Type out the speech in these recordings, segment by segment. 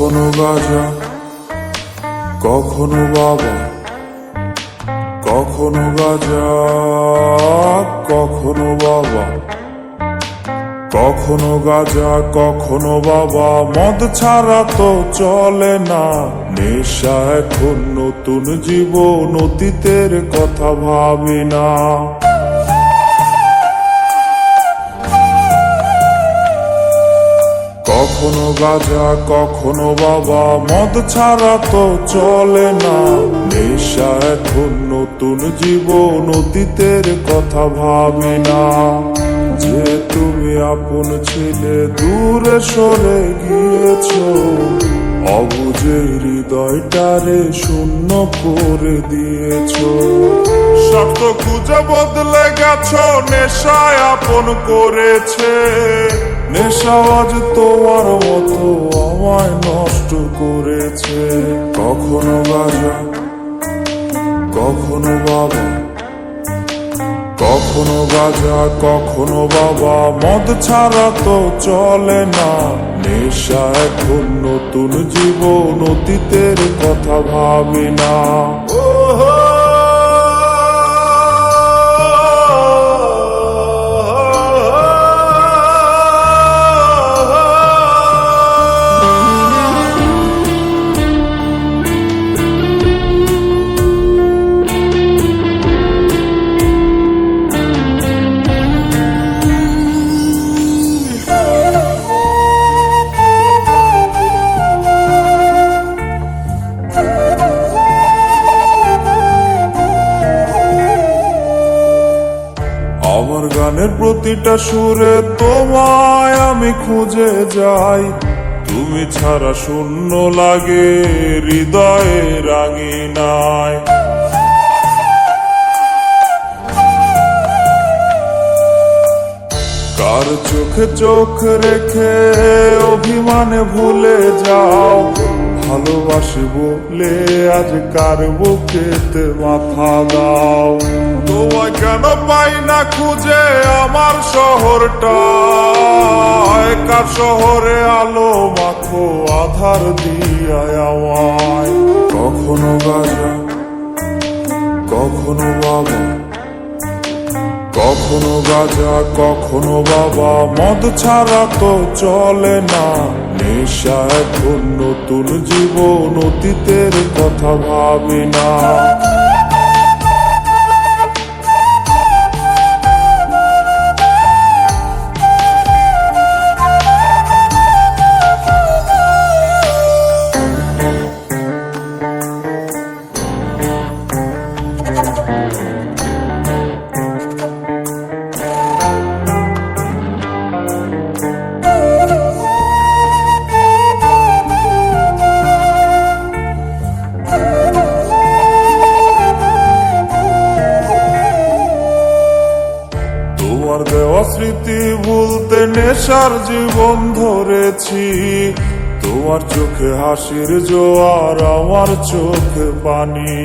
কখনো গাঁজা, কখনো বাবা, কখনো গাঁজা, কখনো বাবা, কখনো গাঁজা, কখনো বাবা। মদ ছাড়া তো চলে না, নেশা এখন নতুন জীবন, অতীতের কথা ভাবি না। কখনো গাঁজা, কখনো বাবা, মদ ছাড়া তো চলে না, নেশা এখন নতুন জীবন, অতীতের কথা ভাবি না। যে তুমি আপন ছিলে দূরে সরে গিয়েছ, অবুঝে হৃদয়টারে শূন্য করে দিয়েছ। শক্ত খুঁজে বদলে গেছ, নেশায় আপন করেছে। নেশা আজ তোমার মতো আমায় নষ্ট করেছে। কখনো গাঁজা, কখনো বাবা, কখনো গাঁজা, কখনো বাবা, মদ ছাড়া তো চলে না, নেশা এখন নতুন জীবন, অতীতের কথা ভাবি না। আমার গানের প্রতিটা সুরে তোমায় আমি খুঁজে যাই, তুমি ছাড়া শূন্য লাগে হৃদয়ে রাঙিনায়। কার চোখে চোখ রেখে অভিমানে ভুলে যাও, ভালোবাসি বলে আজ কার বুকেতে মাথা দাও। তোমায় কেন পাই না খুঁজে আমার শহরটা, কার শহরে আলো মাখো আধার দিয়া আমায়। কখনো গাঁজা, কখনো বাবা, কখনো গাঁজা, কখনো বাবা, মদ ছাড়া তো চলে না, নেশা এখন নতুন জীবন, অতীতের কথা ভাবি না। তোমার দেওয়া স্মৃতি ভুলতে নেশার জীবন ধরেছি, তোমার চোখে হাসির জোয়ার, আমার চোখে পানি।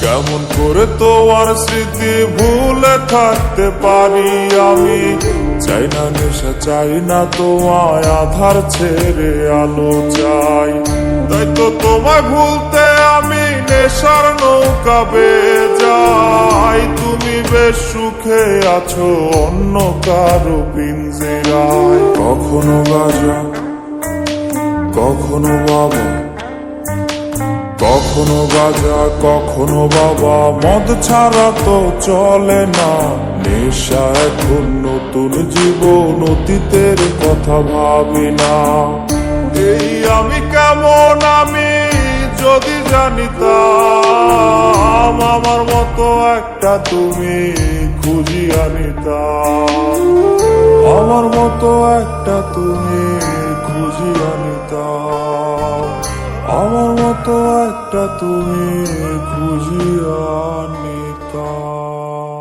কেমন করে তোমার স্মৃতি ভুলে থাকতে পারি আমি, চাই না নেশা, চাই না তোমায়, আধার ছেড়ে আলো চাই। তাই তো তোমায় ভুলতে আমি নেশার নৌকা বেয়ে যাই, তুমি বেশ সুখে আছো অন্য কারো পিঞ্জিরায়। কখনো গাঁজা, কখনো বাবা, কখনো গাঁজা, কখনো বাবা, মদ ছাড়া তো চলে না, নেশা এখন নতুন জীবন, অতীতের কথা ভাবি না। এই আমি কেমন আমি যদি জানিতাম, আমার মতো একটা তুমি খুঁজিয়া নিতাম, আমার মতো একটা তুমি খুঁজিয়া নিতাম, আমার মতো একটা তুমি খুঁজিয়া নিতাম।